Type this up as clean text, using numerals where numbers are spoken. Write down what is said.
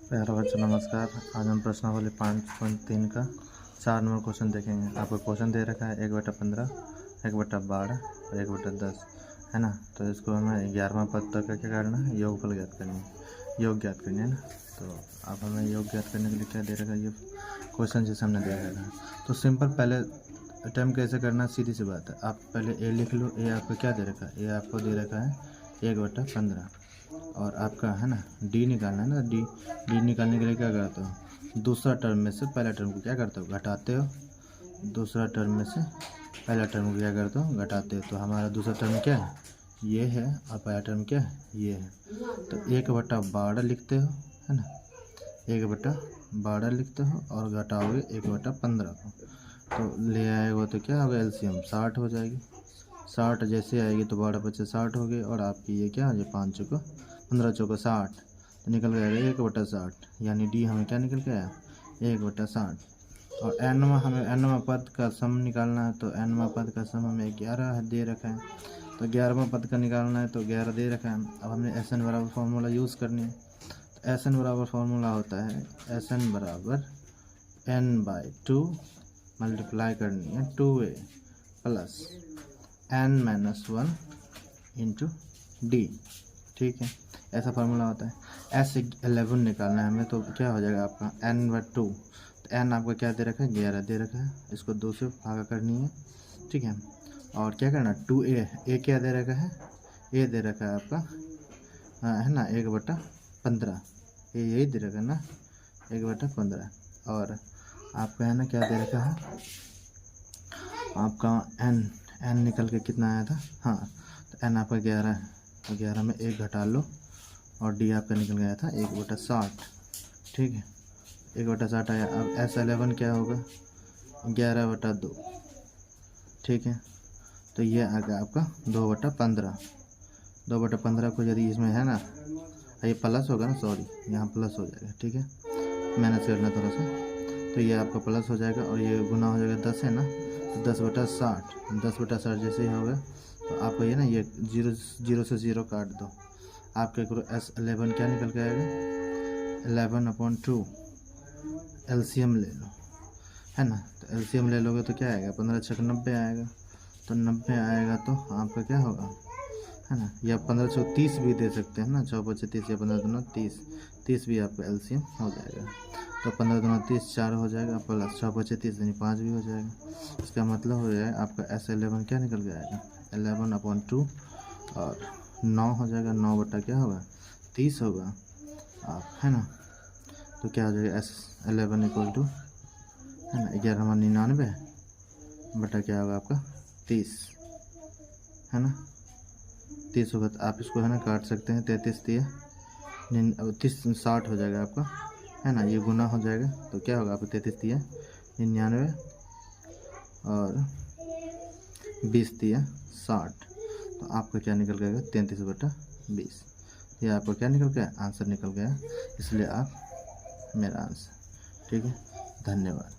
प्यारा बच्चों नमस्कार। आज हम प्रश्नावली 5.3 का 4 नंबर क्वेश्चन देखेंगे। आपको क्वेश्चन दे रखा है 1/15, 1/12 और 1/10 है ना। तो इसको हमें 11वां पद तक का क्या करना है, योगफल ज्ञात करनी है, योग ज्ञात करनी है ना। तो अब हमें योग ज्ञात करने के लिए क्या दे रखा है, ये क्वेश्चन जैसे हमने दे रखा है। तो सिंपल पहले अटैम्प्ट कैसे करना, सीधी सी बात है। आप पहले ए लिख लो। ए आपको क्या दे रखा है, ए आपको दे रखा है 1/15 और आपका है ना डी निकालना है ना। डी निकालने के लिए क्या करते हो, दूसरा टर्म में से पहला टर्म को क्या करते हो, घटाते हो। दूसरा टर्म में से पहला टर्म को क्या करते हो, घटाते हो। तो हमारा दूसरा टर्म क्या है, ये है, और पहला टर्म क्या है, ये है। तो 1/12 लिखते हो है ना, 1/12 लिखते हो और घटाओगे 1/15 को, तो ले आएगा तो क्या होगा, एलसीएम 60 हो जाएगी। 60 जैसे आएगी तो 12×5 60 हो गई, और आपकी ये क्या हो जाए, 5 चौको 15 चौको 60, तो निकल के आएगा 1/60। यानी डी हमें क्या निकल के आया, 1/60। और एनवा पद का सम निकालना है। तो एनवा पद का सम हमें 11 दे रखा है, तो 11वां पद का निकालना है तो 11 दे रखा है। अब हमने एस एन बराबर फार्मूला यूज़ करनी है। तो एस एन बराबर फार्मूला होता है एस एन बराबर n/2 मल्टीप्लाई करनी है 2a plus n-1 into D. ठीक है, ऐसा फार्मूला होता है। S11 निकालना है हमें, तो क्या हो जाएगा आपका n/2। तो n आपका क्या दे रखा है, 11 दे रखा है, इसको 2 से भागा करनी है। ठीक है, और क्या करना, 2a, a क्या दे रखा है, a दे रखा है आपका है ना 1/15, ये यही दे रखा है ना 1/15। और आपका है ना क्या दे रखा है, आपका n निकल के कितना आया था, हाँ तो n आपका 11 है, तो 11 में 1 घटा लो, और डी आपका निकल गया था 1/60। ठीक है, 1/60 आया। अब S11 क्या होगा, 11/2। ठीक है, तो ये आ गया आपका 2/15। 2/15 को यदि इसमें है ना, ये प्लस होगा ना, सॉरी यहाँ प्लस हो जाएगा। ठीक है, मैनेज करना थोड़ा सा, तो ये आपका प्लस हो जाएगा, और ये गुना हो जाएगा 10 है ना, 10/60। 10/60 जैसे ही होगा तो आपको ये ना, ये 0 से 0 काट दो, आपके S11 क्या निकल के आएगा, 11/2। एलसीएम ले लो है ना, तो एलसीएम ले लोगे तो क्या आएगा, 15 छक 90 आएगा। तो 90 आएगा तो आपका क्या होगा है ना, या 15 छक 30 भी दे सकते हैं ना, 6×5 30 या 15×2 30, 30 भी आपका एलसीएम हो जाएगा। तो 15×2 30 4 हो जाएगा, प्लस 6×5 30 यानी 5 भी हो जाएगा। इसका मतलब हो जाएगा आपका S11 क्या निकल के आएगा, 11/2 और 9 हो जाएगा। 9 बटा क्या होगा, 30 होगा आप है ना। तो क्या हो जाएगा, S11 इक्वल टू है ना 11×99 बटा क्या होगा आपका 30 है ना। 30 होगा, तो आप इसको है ना काट सकते हैं, 33 30 60 हो जाएगा आपका है ना, ये गुना हो जाएगा, तो क्या होगा आपका 33 99 और 20 60, तो आपका क्या निकल गया 33/20। ये आपका क्या निकल गया, आंसर निकल गया, इसलिए आप मेरा आंसर। ठीक है, धन्यवाद।